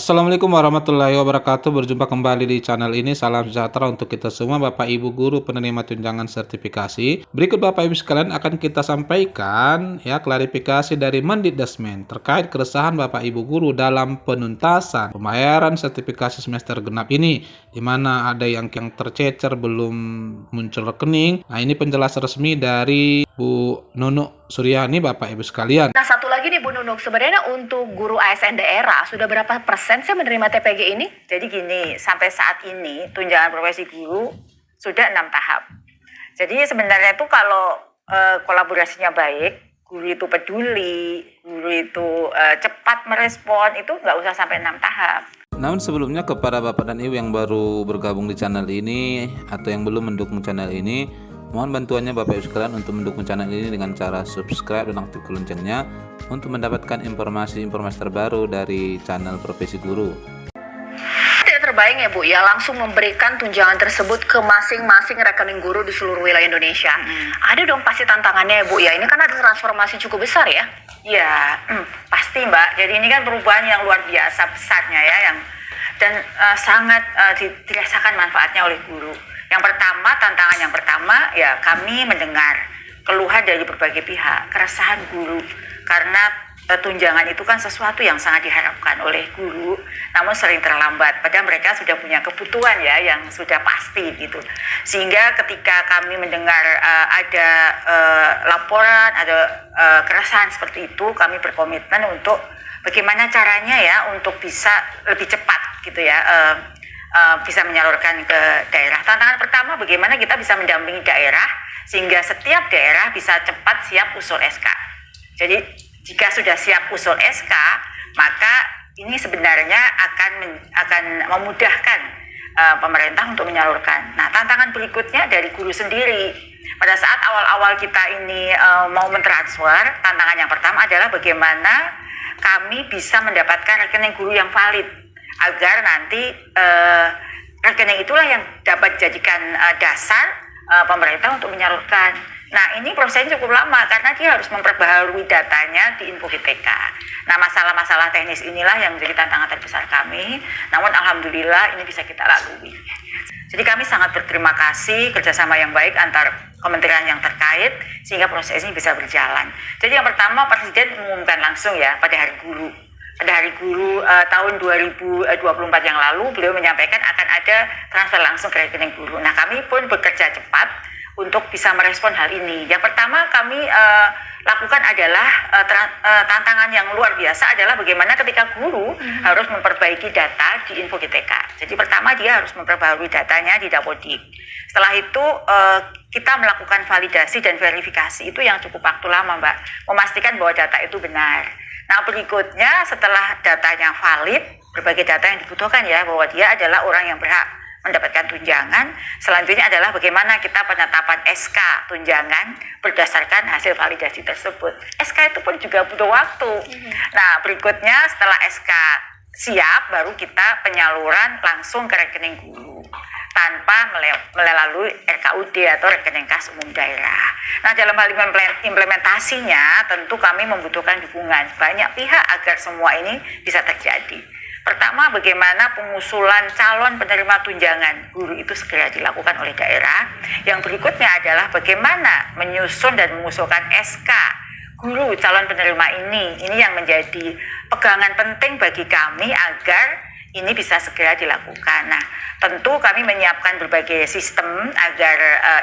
Assalamualaikum warahmatullahi wabarakatuh. Berjumpa kembali di channel ini. Salam sejahtera untuk kita semua, Bapak Ibu guru penerima tunjangan sertifikasi. Berikut Bapak Ibu sekalian akan kita sampaikan klarifikasi dari Mendikdasmen terkait keresahan Bapak Ibu guru dalam penuntasan pembayaran sertifikasi semester genap ini, di mana ada yang tercecer belum muncul rekening. Nah, ini penjelasan resmi dari Bu Nunuk Suryani, Bapak Ibu sekalian. Nah, satu lagi nih Bu Nunuk, sebenarnya untuk guru ASN daerah sudah berapa persen sih menerima TPG ini? Jadi gini, sampai saat ini tunjangan profesi guru sudah 6 tahap. Jadi sebenarnya itu kalau kolaborasinya baik, guru itu peduli, guru itu cepat merespon, itu nggak usah sampai 6 tahap. Namun sebelumnya kepada Bapak dan Ibu yang baru bergabung di channel ini atau yang belum mendukung channel ini, mohon bantuannya Bapak Ibu sekalian untuk mendukung channel ini dengan cara subscribe dan aktifkan loncengnya untuk mendapatkan informasi-informasi terbaru dari channel Profesi Guru. Tidak terbayang ya Bu ya, langsung memberikan tunjangan tersebut ke masing-masing rekening guru di seluruh wilayah Indonesia. Ada dong pasti tantangannya ya Bu ya, ini kan ada transformasi cukup besar ya? Ya, pasti Mbak. Jadi ini kan perubahan yang luar biasa besarnya ya, dan sangat dirasakan manfaatnya oleh guru. Yang pertama, tantangan yang pertama ya kami mendengar keluhan dari berbagai pihak, keresahan guru karena tunjangan itu kan sesuatu yang sangat diharapkan oleh guru, namun sering terlambat. Padahal mereka sudah punya kebutuhan ya yang sudah pasti gitu. Sehingga ketika kami mendengar ada laporan, ada keresahan seperti itu, kami berkomitmen untuk bagaimana caranya ya untuk bisa lebih cepat gitu ya. Bisa menyalurkan ke daerah. Tantangan pertama, bagaimana kita bisa mendampingi daerah sehingga setiap daerah bisa cepat siap usul SK. Jadi jika sudah siap usul SK, maka ini sebenarnya akan memudahkan pemerintah untuk menyalurkan. Nah, tantangan berikutnya dari guru sendiri. Pada saat awal-awal kita ini mau mentransfer, tantangan yang pertama adalah bagaimana kami bisa mendapatkan rekening guru yang valid, agar nanti rekening itulah yang dapat dijadikan dasar pemerintah untuk menyalurkan. Nah, ini prosesnya cukup lama karena dia harus memperbaharui datanya di InfoGTK. Nah, masalah-masalah teknis inilah yang menjadi tantangan terbesar kami. Namun alhamdulillah ini bisa kita lalui. Jadi kami sangat berterima kasih kerjasama yang baik antar kementerian yang terkait sehingga proses ini bisa berjalan. Jadi yang pertama, Presiden mengumumkan langsung ya pada Hari Guru. Pada Hari Guru tahun 2024 yang lalu, beliau menyampaikan akan ada transfer langsung ke rekening guru. Nah, kami pun bekerja cepat untuk bisa merespon hal ini. Yang pertama kami lakukan adalah tantangan yang luar biasa adalah bagaimana ketika guru harus memperbaiki data di InfoGTK. Jadi pertama dia harus memperbarui datanya di Dapodik. Setelah itu kita melakukan validasi dan verifikasi, itu yang cukup waktu lama Mbak, memastikan bahwa data itu benar. Nah, berikutnya setelah datanya valid, berbagai data yang dibutuhkan ya, bahwa dia adalah orang yang berhak mendapatkan tunjangan. Selanjutnya adalah bagaimana kita penetapan SK tunjangan berdasarkan hasil validasi tersebut. SK itu pun juga butuh waktu. Nah, berikutnya setelah SK siap, baru kita penyaluran langsung ke rekening guru tanpa melalui RKUD atau rekening kas umum daerah. Nah, dalam hal implementasinya tentu kami membutuhkan dukungan banyak pihak agar semua ini bisa terjadi. Pertama, bagaimana pengusulan calon penerima tunjangan guru itu segera dilakukan oleh daerah. Yang berikutnya adalah bagaimana menyusun dan mengusulkan SK guru calon penerima ini. Ini yang menjadi pegangan penting bagi kami agar ini bisa segera dilakukan. Nah, tentu kami menyiapkan berbagai sistem agar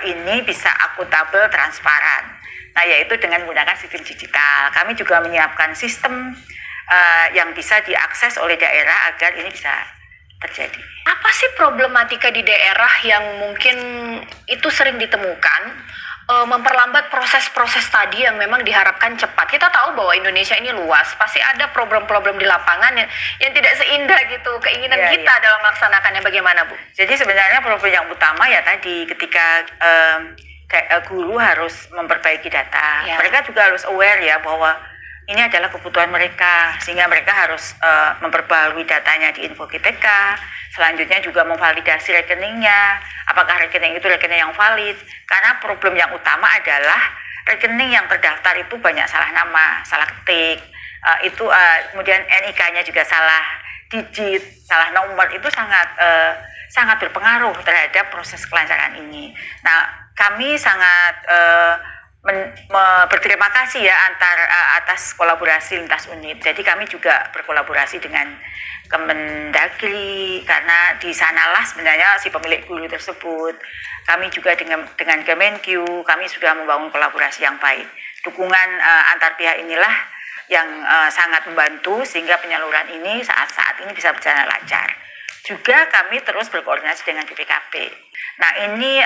ini bisa akuntabel, transparan. Nah, yaitu dengan menggunakan sistem digital. Kami juga menyiapkan sistem yang bisa diakses oleh daerah agar ini bisa terjadi. Apa sih problematika di daerah yang mungkin itu sering ditemukan memperlambat proses-proses tadi yang memang diharapkan cepat? Kita tahu bahwa Indonesia ini luas, pasti ada problem-problem di lapangan yang tidak seindah gitu keinginan kita dalam melaksanakannya. Bagaimana Bu? Jadi sebenarnya problem yang utama ya tadi ketika guru harus memperbaiki data, mereka juga harus aware ya bahwa ini adalah kebutuhan mereka, sehingga mereka harus memperbarui datanya di InfoGTK. Selanjutnya juga memvalidasi rekeningnya, apakah rekening itu rekening yang valid. Karena problem yang utama adalah rekening yang terdaftar itu banyak salah nama, salah ketik, kemudian NIK-nya juga salah. digit, salah nomor itu sangat berpengaruh terhadap proses kelancaran ini. Nah, kami sangat berterima kasih ya atas kolaborasi lintas unit. Jadi kami juga berkolaborasi dengan Kemendagri karena di sanalah sebenarnya si pemilik guru tersebut. Kami juga dengan Kemenq, kami sudah membangun kolaborasi yang baik. Dukungan antar pihak inilah yang sangat membantu sehingga penyaluran ini saat ini bisa berjalan lancar. Juga kami terus berkoordinasi dengan BPKP. Nah, ini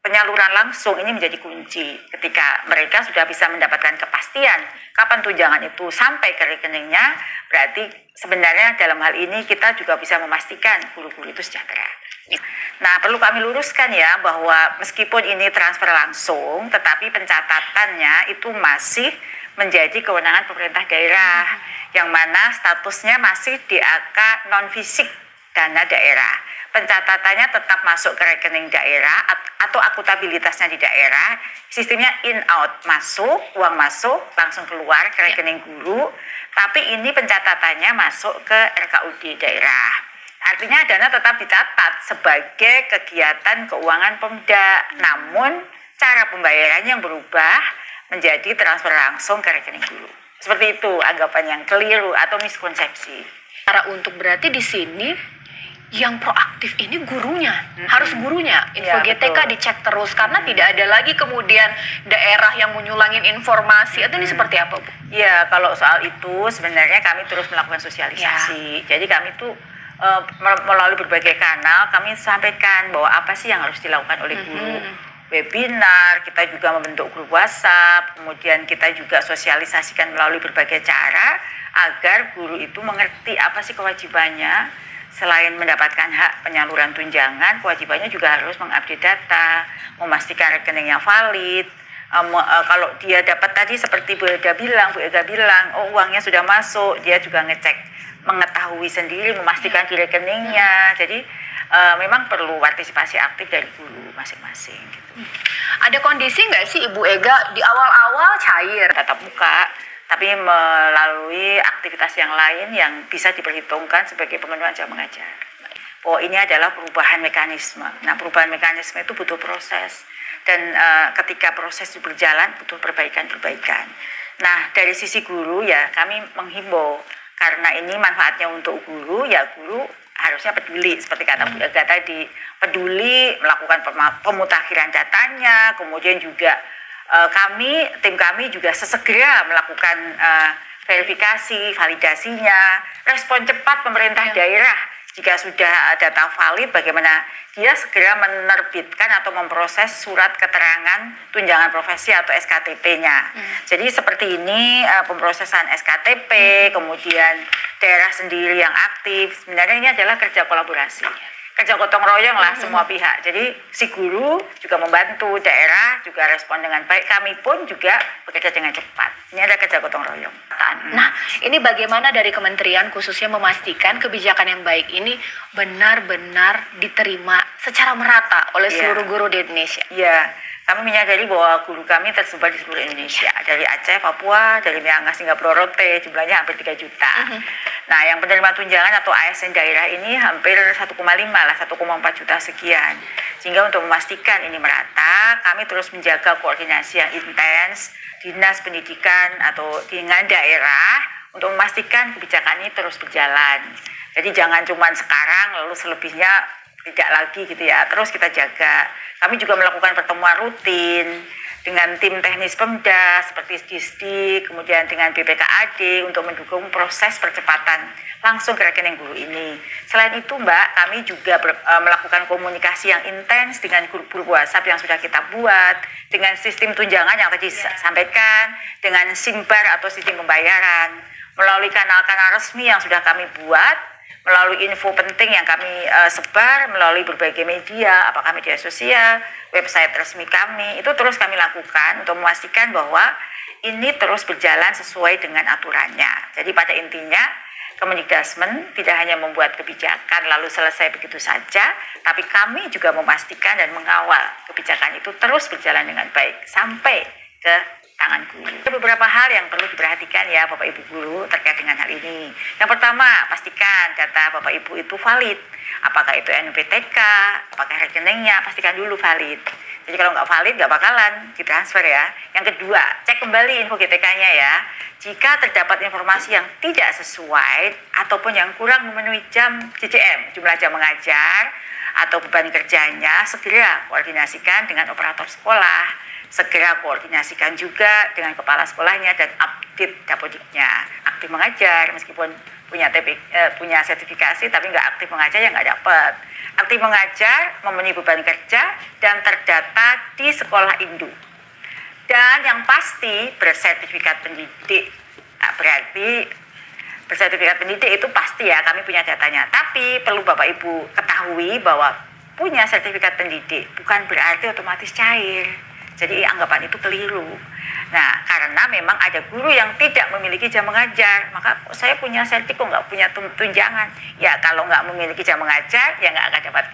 penyaluran langsung ini menjadi kunci ketika mereka sudah bisa mendapatkan kepastian kapan tunjangan itu sampai ke rekeningnya, berarti sebenarnya dalam hal ini kita juga bisa memastikan guru-guru itu sejahtera. Nah, perlu kami luruskan ya bahwa meskipun ini transfer langsung, tetapi pencatatannya itu masih menjadi kewenangan pemerintah daerah, yang mana statusnya masih DAK non-fisik dana daerah. Pencatatannya tetap masuk ke rekening daerah atau akutabilitasnya di daerah, sistemnya in out, masuk, uang masuk langsung keluar ke rekening guru, tapi ini pencatatannya masuk ke RKUD daerah. Artinya dana tetap dicatat sebagai kegiatan keuangan Pemda, namun cara pembayarannya yang berubah menjadi transfer langsung ke rekening guru. Seperti itu anggapan yang keliru atau miskonsepsi. Cara untuk berarti di sini yang proaktif ini gurunya, harus gurunya. Info Ya, GTK betul. dicek terus karena tidak ada lagi kemudian daerah yang menyulangin informasi. Atau ini seperti apa, Bu? Ya, kalau soal itu sebenarnya kami terus melakukan sosialisasi. Jadi kami tuh melalui berbagai kanal kami sampaikan bahwa apa sih yang harus dilakukan oleh guru. Webinar, kita juga membentuk grup WhatsApp, kemudian kita juga sosialisasikan melalui berbagai cara agar guru itu mengerti apa sih kewajibannya. Selain mendapatkan hak penyaluran tunjangan, kewajibannya juga harus mengupdate data, memastikan rekeningnya valid. Kalau dia dapat tadi seperti Bu Ega bilang, oh uangnya sudah masuk, dia juga ngecek, mengetahui sendiri, memastikan di rekeningnya. Jadi memang perlu partisipasi aktif dari guru masing-masing. Gitu. Ada kondisi nggak sih Ibu Ega di awal-awal cair? Tatap muka, tapi melalui aktivitas yang lain yang bisa diperhitungkan sebagai pemenuhan jam mengajar. Oh, ini adalah perubahan mekanisme. Nah, perubahan mekanisme itu butuh proses. Dan ketika proses itu berjalan, butuh perbaikan-perbaikan. Nah, dari sisi guru ya kami menghimbau, karena ini manfaatnya untuk guru, ya guru harusnya peduli. Seperti kata Bu Ega tadi, peduli melakukan pemutakhiran datanya, kemudian juga tim kami juga sesegera melakukan verifikasi, validasinya, respon cepat pemerintah daerah jika sudah data valid, bagaimana dia segera menerbitkan atau memproses surat keterangan tunjangan profesi atau SKTP-nya. Jadi seperti ini pemrosesan SKTP, kemudian daerah sendiri yang aktif, sebenarnya ini adalah kerja kolaborasi. Kerja gotong royong lah semua pihak. Jadi si guru juga membantu, daerah juga respon dengan baik, kami pun juga bekerja dengan cepat. Ini ada kerja gotong royong. Nah, ini bagaimana dari kementerian khususnya memastikan kebijakan yang baik ini benar-benar diterima secara merata oleh seluruh guru di Indonesia? Iya, kami menyadari bahwa guru kami tersebar di seluruh Indonesia. Dari Aceh, Papua, dari Miangas hingga Pulau Rote, jumlahnya hampir 3 juta. Nah, yang penerima tunjangan atau ASN daerah ini hampir 1,4 juta sekian. Sehingga untuk memastikan ini merata, kami terus menjaga koordinasi yang intens, dinas pendidikan atau dengan daerah untuk memastikan kebijakan ini terus berjalan. Jadi jangan cuma sekarang lalu selebihnya tidak lagi gitu ya, terus kita jaga. Kami juga melakukan pertemuan rutin dengan tim teknis Pemda seperti Disdik, kemudian dengan BPKAD untuk mendukung proses percepatan langsung ke rekening guru ini. Selain itu Mbak, kami juga melakukan komunikasi yang intens dengan grup-grup WhatsApp yang sudah kita buat, dengan sistem tunjangan yang tadi disampaikan, dengan SIMBAR atau sistem pembayaran, melalui kanal-kanal resmi yang sudah kami buat, melalui info penting yang kami sebar melalui berbagai media, apakah media sosial, website resmi kami, itu terus kami lakukan untuk memastikan bahwa ini terus berjalan sesuai dengan aturannya. Jadi pada intinya Kemendikbudristek tidak hanya membuat kebijakan lalu selesai begitu saja, tapi kami juga memastikan dan mengawal kebijakan itu terus berjalan dengan baik sampai ke tangan guru. Ada beberapa hal yang perlu diperhatikan ya Bapak Ibu guru terkait dengan hal ini. Yang pertama, pastikan data Bapak Ibu itu valid. Apakah itu NPTK, apakah rekeningnya, pastikan dulu valid. Jadi kalau nggak valid nggak bakalan ditransfer ya. Yang kedua, cek kembali info GTK-nya ya. Jika terdapat informasi yang tidak sesuai ataupun yang kurang memenuhi jam JJM, jumlah jam mengajar atau beban kerjanya, segera koordinasikan dengan operator sekolah. Segera koordinasikan juga dengan kepala sekolahnya dan update dapodiknya. Aktif mengajar meskipun punya sertifikasi tapi nggak aktif mengajar ya nggak dapat. Aktif mengajar memenuhi beban kerja dan terdata di sekolah induk. Dan yang pasti bersertifikat pendidik. Nah, berarti bersertifikat pendidik itu pasti ya kami punya datanya. Tapi perlu Bapak Ibu ketahui bahwa punya sertifikat pendidik bukan berarti otomatis cair. Jadi anggapan itu keliru. Nah, karena memang ada guru yang tidak memiliki jam mengajar, maka saya punya sertif kok nggak punya tunjangan. Ya kalau nggak memiliki jam mengajar, ya nggak akan dapat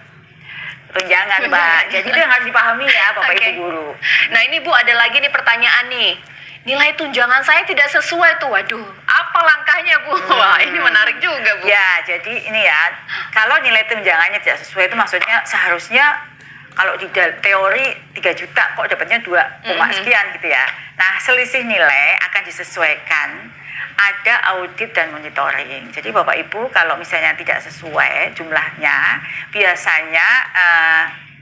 tunjangan, Mbak. Jadi itu yang harus dipahami ya, Bapak Ibu guru. Nah ini Bu, ada lagi nih pertanyaan nih. Nilai tunjangan saya tidak sesuai tuh. Waduh, apa langkahnya Bu? Wah, ini menarik juga Bu. Ya, jadi ini ya, kalau nilai tunjangannya tidak sesuai itu maksudnya seharusnya kalau di teori 3 juta kok dapatnya 2, sekian gitu ya. Nah, selisih nilai akan disesuaikan, ada audit dan monitoring. Jadi Bapak Ibu kalau misalnya tidak sesuai jumlahnya, biasanya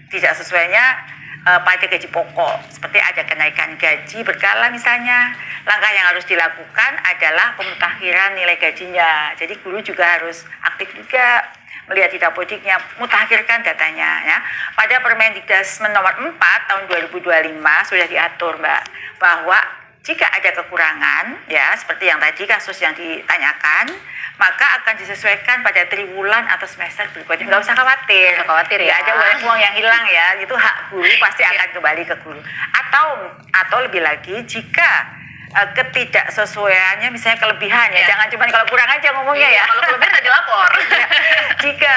tidak sesuainya pada gaji pokok. Seperti ada kenaikan gaji berkala misalnya, langkah yang harus dilakukan adalah pemutakhiran nilai gajinya. Jadi guru juga harus aktif juga melihat di dapodiknya, mutakhirkan datanya ya. Pada Permendikbud nomor 4 tahun 2025 sudah diatur Mbak, bahwa jika ada kekurangan ya seperti yang tadi kasus yang ditanyakan, maka akan disesuaikan pada triwulan atau semester berikutnya. Nggak usah khawatir. Nggak khawatir ya. Ada uang yang hilang ya, itu hak guru pasti akan kembali ke guru. Atau lebih lagi jika ketidaksesuaiannya misalnya kelebihan ya, jangan cuma kalau kurang aja ngomongnya ya. Kalau kelebihan udah dilapor. Jika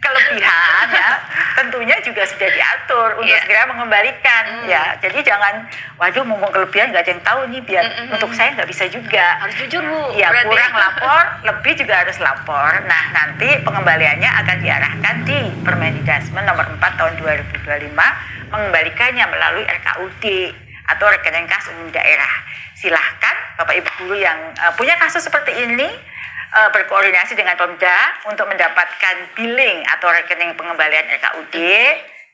kelebihan ya tentunya juga sudah diatur untuk segera mengembalikan ya. Jadi jangan waduh mumpung kelebihan nggak ada yang tahu nih, biar untuk saya nggak bisa juga. Harus jujur Bu. Ya berarti. kurang lapor, lebih juga harus lapor. Nah nanti pengembaliannya akan diarahkan di Permendikbud nomor 4 tahun 2025, mengembalikannya melalui RKUD atau rekening kas umum daerah. Silahkan Bapak Ibu guru yang punya kasus seperti ini berkoordinasi dengan Pemda untuk mendapatkan billing atau rekening pengembalian RKUD.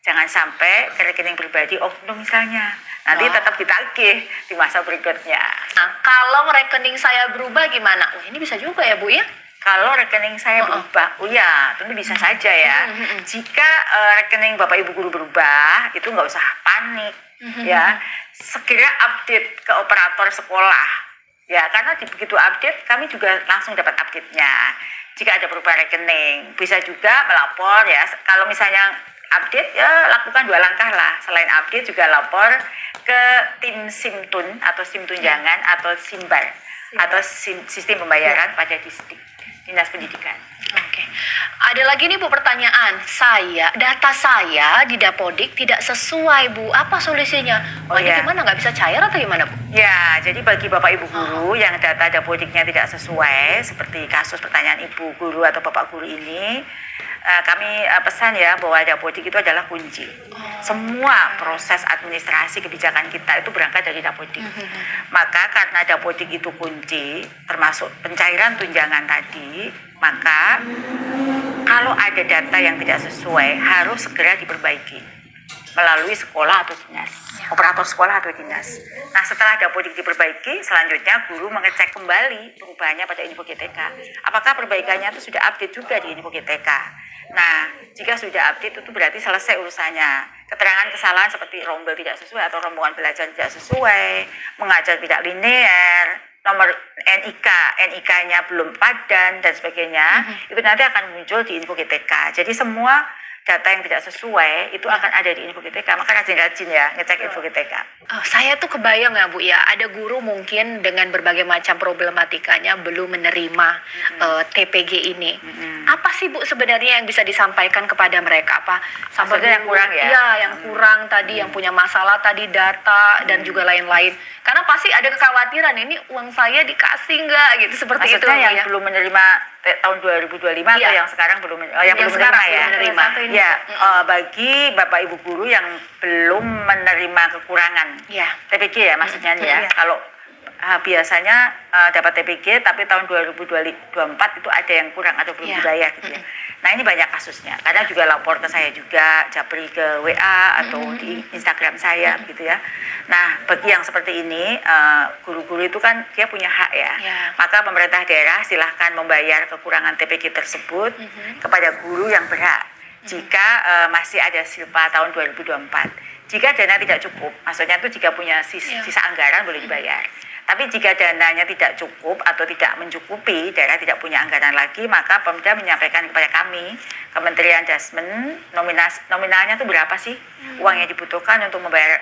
Jangan sampai ke rekening pribadi oknum misalnya. Nanti tetap ditagih di masa berikutnya. Nah, kalau rekening saya berubah gimana? Wah, ini bisa juga ya Bu ya? Kalau rekening saya berubah, oh ya tentu bisa saja ya. Jika rekening Bapak Ibu guru berubah, itu nggak usah panik ya. Segera update ke operator sekolah ya, karena begitu update kami juga langsung dapat update-nya. Jika ada perubahan rekening, bisa juga melapor ya. Kalau misalnya update ya lakukan 2 langkah lah. Selain update juga lapor ke tim Simtun atau SIM tunjangan atau Simbar atau sistem pembayaran pada distrik Dinas Pendidikan. Oke. Ada lagi nih Bu pertanyaan. Data saya di Dapodik tidak sesuai Bu. Apa solusinya? Wah, ini gimana? Nggak bisa cair atau gimana Bu? Ya, jadi bagi Bapak Ibu guru yang data Dapodiknya tidak sesuai, seperti kasus pertanyaan Ibu guru atau Bapak guru ini, kami pesan ya bahwa Dapodik itu adalah kunci. Semua proses administrasi kebijakan kita itu berangkat dari Dapodik. Maka karena Dapodik itu kunci, termasuk pencairan tunjangan tadi, maka kalau ada data yang tidak sesuai harus segera diperbaiki melalui sekolah atau dinas, operator sekolah atau dinas. Nah setelah Dapodik diperbaiki, selanjutnya guru mengecek kembali perubahannya pada info GTK. Apakah perbaikannya itu sudah update juga di info GTK? Nah jika sudah update itu berarti selesai urusannya. Keterangan kesalahan seperti rombel tidak sesuai atau rombongan belajar tidak sesuai, mengajar tidak linear, nomor NIK-nya belum padan dan sebagainya, itu nanti akan muncul di info GTK. Jadi semua data yang tidak sesuai itu akan ada di Info GTK. Maka rajin-rajin ya ngecek Info GTK. Saya tuh kebayang ya Bu ya, ada guru mungkin dengan berbagai macam problematikanya belum menerima TPG ini. Apa sih Bu sebenarnya yang bisa disampaikan kepada mereka? Apa Sebenarnya yang kurang ya? Iya, yang kurang tadi, yang punya masalah tadi data dan juga lain-lain. Karena pasti ada kekhawatiran ini uang saya dikasih nggak gitu seperti itu Maksudnya Bu, yang ya. belum menerima tahun 2025 atau yang sekarang belum yang belum sekarang menerima ya? belum menerima. Ya, bagi Bapak Ibu guru yang belum menerima kekurangan Iya. TPG ya maksudnya nih ya. Kalau biasanya dapat TPG tapi tahun 2024 itu ada yang kurang atau belum dibayar gitu ya. Nah ini banyak kasusnya karena juga lapor ke saya juga, japri ke WA atau di Instagram saya gitu ya. Nah bagi yang seperti ini guru-guru itu kan dia punya hak ya. Maka pemerintah daerah silahkan membayar kekurangan TPG tersebut kepada guru yang berhak jika masih ada silpa tahun 2024. Jika dana tidak cukup, maksudnya itu jika punya sisa anggaran boleh dibayar. Tapi jika dananya tidak cukup atau tidak mencukupi, daerah tidak punya anggaran lagi, maka Pemda menyampaikan kepada kami, Kementerian Dasmen, nominalnya itu berapa sih uang yang dibutuhkan untuk membayar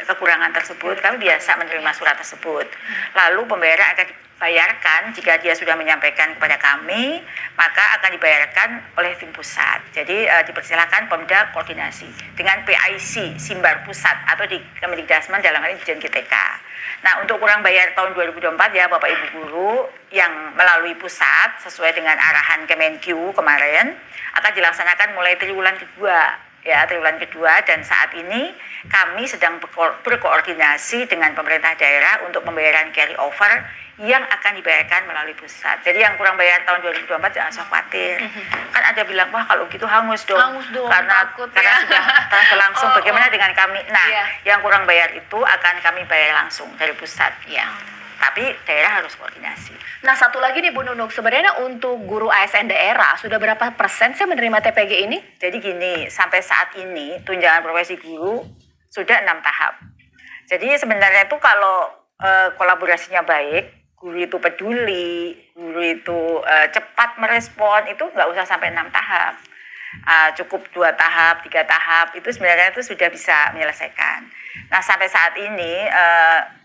kekurangan tersebut. Kami biasa menerima surat tersebut. Lalu pembayaran akan dibayarkan jika dia sudah menyampaikan kepada kami, maka akan dibayarkan oleh tim pusat. Jadi dipersilakan Pemda koordinasi dengan PIC Simbar Pusat atau di Kemendikdasmen dalam hal ini Dijen GTK. Nah untuk kurang bayar tahun 2024 ya Bapak Ibu guru yang melalui pusat sesuai dengan arahan Kemenkyu kemarin akan dilaksanakan mulai triwulan kedua ya, triwulan kedua, dan saat ini kami sedang berkoordinasi dengan pemerintah daerah untuk pembayaran carry over yang akan dibayarkan melalui pusat. Jadi yang kurang bayar tahun 2024 jangan usah khawatir. Kan ada bilang wah kalau gitu hangus dong. Karena sudah transfer langsung. Bagaimana dengan kami? Nah, yang kurang bayar itu akan kami bayar langsung dari pusat. Ya. Tapi daerah harus koordinasi. Nah satu lagi nih Bu Nunuk, sebenarnya untuk guru ASN daerah sudah berapa persen sih menerima TPG ini? Jadi gini, sampai saat ini tunjangan profesi guru sudah 6 tahap. Jadi sebenarnya itu kalau kolaborasinya baik, guru itu peduli, guru itu cepat merespon, itu nggak usah sampai 6 tahap. Cukup 2 tahap, 3 tahap, itu sebenarnya itu sudah bisa menyelesaikan. Nah sampai saat ini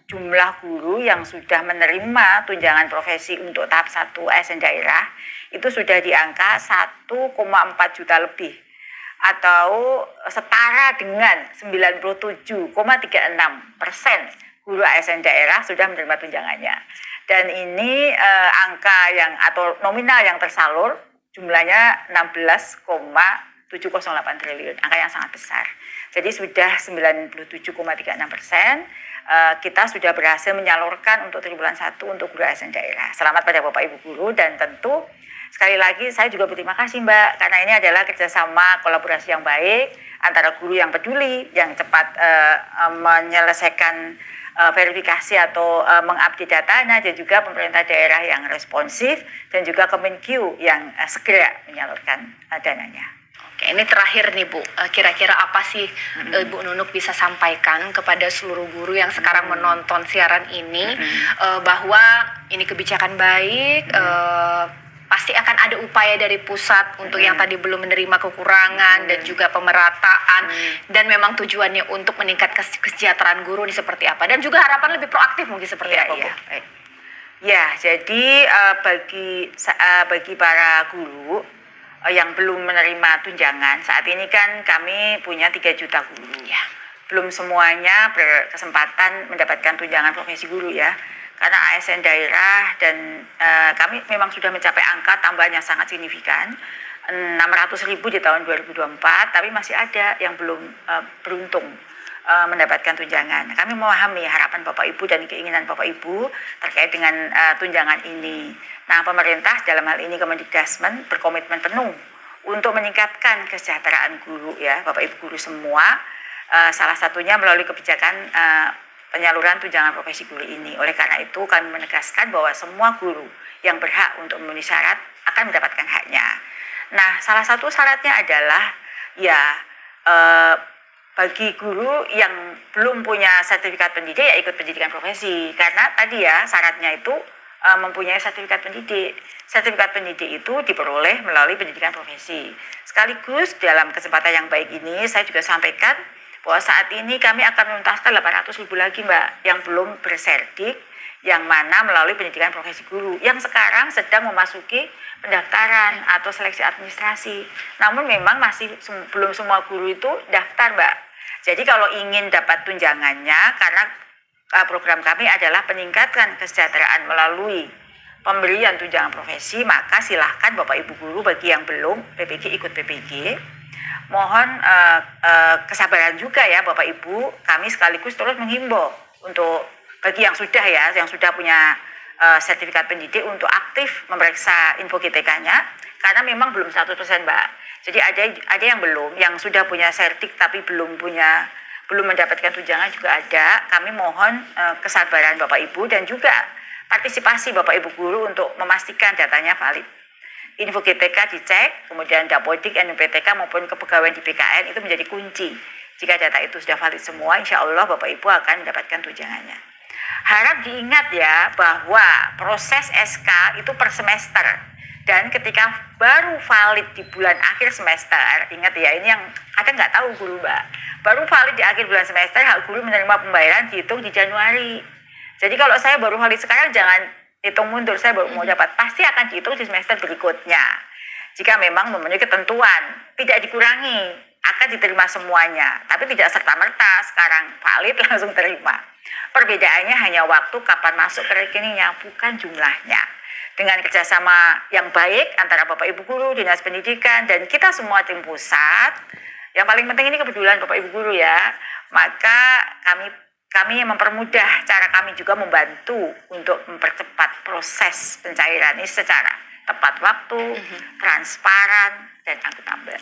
jumlah guru yang sudah menerima tunjangan profesi untuk tahap 1 ASN daerah itu sudah di angka 1,4 juta lebih atau setara dengan 97,36% guru ASN daerah sudah menerima tunjangannya. Dan ini angka yang atau nominal yang tersalur jumlahnya 16,708 triliun, angka yang sangat besar. Jadi sudah 97,36%. Kita sudah berhasil menyalurkan untuk triwulan 1 untuk guru ASN daerah. Selamat pada Bapak Ibu guru, dan tentu sekali lagi saya juga berterima kasih Mbak, karena ini adalah kerjasama kolaborasi yang baik antara guru yang peduli, yang cepat menyelesaikan verifikasi atau mengupdate datanya, dan juga pemerintah daerah yang responsif, dan juga Kemenkyu yang segera menyalurkan dananya. Oke, ini terakhir nih Bu, kira-kira apa sih Ibu Nunuk bisa sampaikan kepada seluruh guru yang sekarang menonton siaran ini, bahwa ini kebijakan baik, pasti akan ada upaya dari pusat untuk yang tadi belum menerima kekurangan dan juga pemerataan, dan memang tujuannya untuk meningkatkan kesejahteraan guru ini seperti apa, dan juga harapan lebih proaktif mungkin seperti apa Bu? Ya, jadi bagi para guru yang belum menerima tunjangan, saat ini kan kami punya 3 juta guru. Ya. Belum semuanya berkesempatan mendapatkan tunjangan profesi guru ya. Karena ASN daerah dan kami memang sudah mencapai angka tambahan yang sangat signifikan, 600.000 di tahun 2024, tapi masih ada yang belum beruntung mendapatkan tunjangan. Kami memahami harapan Bapak Ibu dan keinginan Bapak Ibu terkait dengan tunjangan ini. Nah, pemerintah dalam hal ini Kemendikdasmen berkomitmen penuh untuk meningkatkan kesejahteraan guru ya, Bapak Ibu guru semua. Salah satunya melalui kebijakan penyaluran tunjangan profesi guru ini. Oleh karena itu kami menegaskan bahwa semua guru yang berhak untuk memenuhi syarat akan mendapatkan haknya. Nah, salah satu syaratnya adalah ya bagi guru yang belum punya sertifikat pendidik ya ikut pendidikan profesi. Karena tadi ya syaratnya itu mempunyai sertifikat pendidik. Sertifikat pendidik itu diperoleh melalui pendidikan profesi. Sekaligus dalam kesempatan yang baik ini saya juga sampaikan bahwa saat ini kami akan menuntaskan 800.000 lagi Mbak yang belum berserdik, yang mana melalui pendidikan profesi guru yang sekarang sedang memasuki pendaftaran atau seleksi administrasi. Namun memang masih belum semua guru itu daftar Mbak. Jadi kalau ingin dapat tunjangannya, karena program kami adalah peningkatan kesejahteraan melalui pemberian tunjangan profesi, maka silahkan Bapak Ibu guru bagi yang belum PPG ikut PPG. Mohon kesabaran juga ya Bapak Ibu, kami sekaligus terus menghimbau untuk bagi yang sudah punya sertifikat pendidik untuk aktif memeriksa info GTK-nya, karena memang belum 100% Mbak. Jadi ada yang belum, yang sudah punya sertik tapi belum mendapatkan tunjangan juga ada. Kami mohon kesabaran Bapak Ibu dan juga partisipasi Bapak Ibu guru untuk memastikan datanya valid. Info GTK dicek, kemudian Dapodik, NPTK maupun kepegawaian di BKN itu menjadi kunci. Jika data itu sudah valid semua, insya Allah Bapak Ibu akan mendapatkan tunjangannya. Harap diingat ya bahwa proses SK itu per semester. Dan ketika baru valid di bulan akhir semester, ingat ya, ini yang kadang nggak tahu guru Mbak. Baru valid di akhir bulan semester, hak guru menerima pembayaran dihitung di Januari. Jadi kalau saya baru valid sekarang, jangan hitung mundur, saya baru mau dapat. Pasti akan dihitung di semester berikutnya. Jika memang memenuhi ketentuan, tidak dikurangi, akan diterima semuanya. Tapi tidak serta-merta sekarang valid langsung terima. Perbedaannya hanya waktu kapan masuk ke rekeningnya, bukan jumlahnya. Dengan kerjasama yang baik antara Bapak Ibu Guru, Dinas Pendidikan, dan kita semua tim pusat, yang paling penting ini kepedulian Bapak Ibu Guru ya, maka kami mempermudah, cara kami juga membantu untuk mempercepat proses pencairan ini secara tepat waktu, transparan, dan akuntabel.